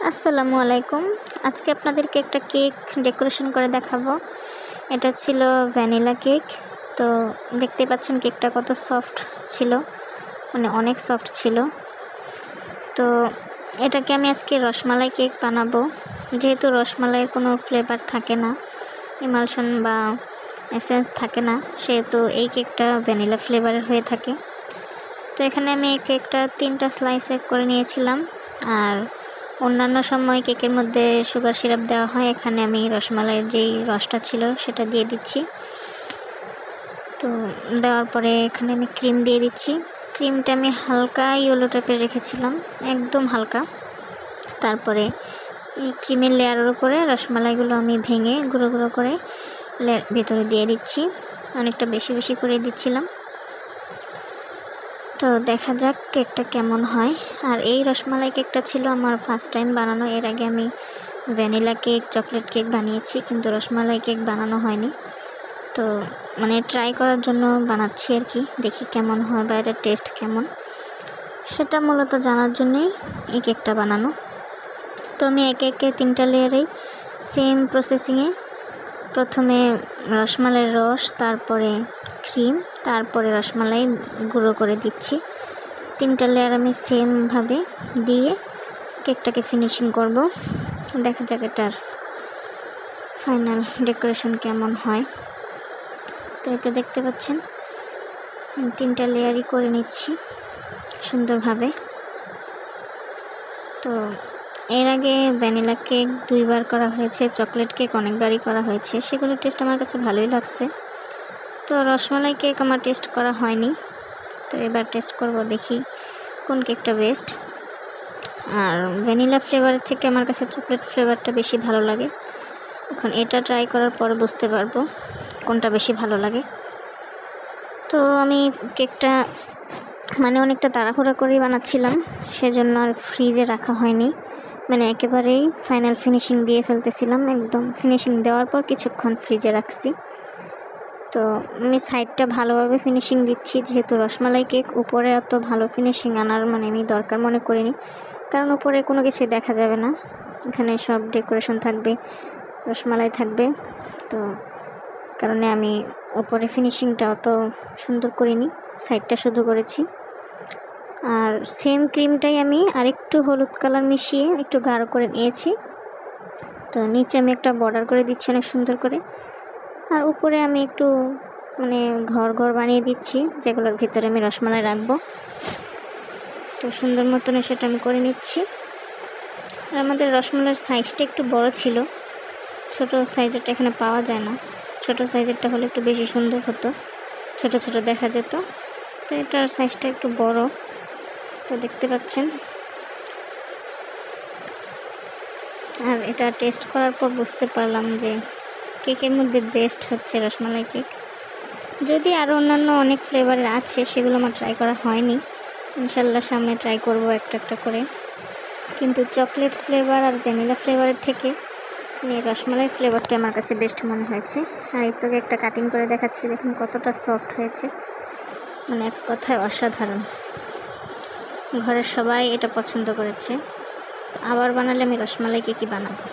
আসসালামু আলাইকুম। আজকে আপনাদেরকে একটা কেক ডেকোরেশন করে দেখাবো। এটা ছিল ভ্যানিলা কেক। তো দেখতে পাচ্ছেন কেকটা কত সফট ছিল, মানে অনেক সফট ছিল। তো এটাকে আমি আজকে রসমালাই কেক বানাবো। যেহেতু রসমালাইয়ের কোনো ফ্লেভার থাকে না, ইমালশন বা এসেন্স থাকে না, সেহেতু এই কেকটা ভ্যানিলা ফ্লেভারের হয়ে থাকে। তো এখানে আমি এই কেকটা 3টা স্লাইসে করে নিয়েছিলাম। আর অন্যান্য সময় কেকের মধ্যে সুগার সিরাপ দেওয়া হয়, এখানে আমি রসমালাইয়ের যেই রসটা ছিল সেটা দিয়ে দিচ্ছি। তো দেওয়ার পরে এখানে আমি ক্রিম দিয়ে দিচ্ছি। ক্রিমটা আমি হালকা ইয়েলো টাইপের রেখেছিলাম, একদম হালকা। তারপরে এই ক্রিমের লেয়ারের উপরে রসমালাইগুলো আমি ভেঙে গুঁড়ো গুঁড়ো করে ভেতরে দিয়ে দিচ্ছি। অনেকটা বেশি বেশি করে দিচ্ছিলাম। তো দেখা যাক কেকটা কেমন হয়। আর এই রসমালাই কেকটা ছিল আমার ফার্স্ট টাইম বানানো। এর আগে আমি ভ্যানিলা কেক, চকলেট কেক বানিয়েছি, কিন্তু রসমালাই কেক বানানো হয়নি। তো মানে ট্রাই করার জন্য বানাচ্ছি আর কি, দেখি কেমন হয় বা এটার টেস্ট কেমন, সেটা মূলত জানার জন্যই এই কেকটা বানানো। তো আমি একে একে 3টা লেয়ারেই সেম প্রসেসিংয়ে প্রথমে রসমালাইয়ের রস, তারপরে ক্রিম, তারপরে রসমালাই গুঁড়ো করে দিচ্ছি। 3টা লেয়ার আমি সেমভাবে দিয়ে কেকটাকে ফিনিশিং করব। দেখা যাক এটার ফাইনাল ডেকোরেশন কেমন হয়। তো এটা দেখতে পাচ্ছেন 3টা লেয়ারই করে নিচ্ছি সুন্দরভাবে। তো এর আগে ভ্যানিলা কেক 2বার করা হয়েছে, চকলেট কেক অনেকবারই করা হয়েছে, সেগুলোর টেস্ট আমার কাছে ভালোই লাগছে। তো রসমালাই কেক আমার টেস্ট করা হয়নি, তো এবার টেস্ট করব, দেখি কোন কেকটা বেস্ট। আর ভ্যানিলা ফ্লেভারের থেকে আমার কাছে চকলেট ফ্লেভারটা বেশি ভালো লাগে। এখন এটা ট্রাই করার পর বুঝতে পারবো কোনটা বেশি ভালো লাগে। তো আমি কেকটা মানে অনেকটা তাড়াহুড়া করেই বানাচ্ছিলাম, সেজন্য আর ফ্রিজে রাখা হয়নি। মানে একেবারেই ফাইনাল ফিনিশিং দিয়ে ফেলতেছিলাম, একদম ফিনিশিং দেওয়ার পর কিছুক্ষণ ফ্রিজে রাখছি। তো আমি সাইডটা ভালোভাবে ফিনিশিং দিচ্ছি, যেহেতু রসমালাই কেক, উপরে অত ভালো ফিনিশিং আনার মানে আমি দরকার মনে করিনি, কারণ উপরে কোনো কিছুই দেখা যাবে না, এখানে সব ডেকোরেশন থাকবে, রসমালাই থাকবে। তো কারণে আমি উপরে ফিনিশিংটা অত সুন্দর করিনি, সাইডটা শুধু করেছি। আর সেম ক্রিমটাই আমি আরেকটু হলুদ কালার মিশিয়ে একটু গাঢ় করে নিয়েছি। তো নিচে আমি একটা বর্ডার করে দিচ্ছি অনেক সুন্দর করে। আর উপরে আমি একটু মানে ঘর ঘর বানিয়ে দিচ্ছি, যেগুলোর ভিতরে আমি রসমালাই রাখবো। তো সুন্দর মতন সেটা আমি করে নিচ্ছি। আর আমাদের রসমালাইয়ের সাইজটা একটু বড় ছিল, ছোট সাইজেরটা এখানে পাওয়া যায় না। ছোট সাইজেরটা হলে একটু বেশি সুন্দর হতো, ছোট ছোট দেখা যেত। তো এটার সাইজটা একটু বড়, তো দেখতে পাচ্ছেন। আর এটা টেস্ট করার পর বুঝতে পারলাম যে কেকের মধ্যে বেস্ট হচ্ছে রসমালাই কেক। যদি আরও অন্যান্য অনেক ফ্লেভারের আছে, সেগুলো আমার ট্রাই করা হয়নি, ইনশাল্লাহ সামনে ট্রাই করব একটা একটা করে। কিন্তু চকলেট ফ্লেভার আর ভ্যানিলা ফ্লেভারের থেকে রসমালাই ফ্লেভারটা আমার কাছে বেস্ট মনে হয়েছে। আর এর থেকে একটা কাটিং করে দেখাচ্ছি, দেখুন কতটা সফট হয়েছে, মানে এক কথায় অসাধারণ। ঘরের সবাই এটা পছন্দ করেছে। তো আবার বানালে আমি রসমালাই কেকই বানাবো।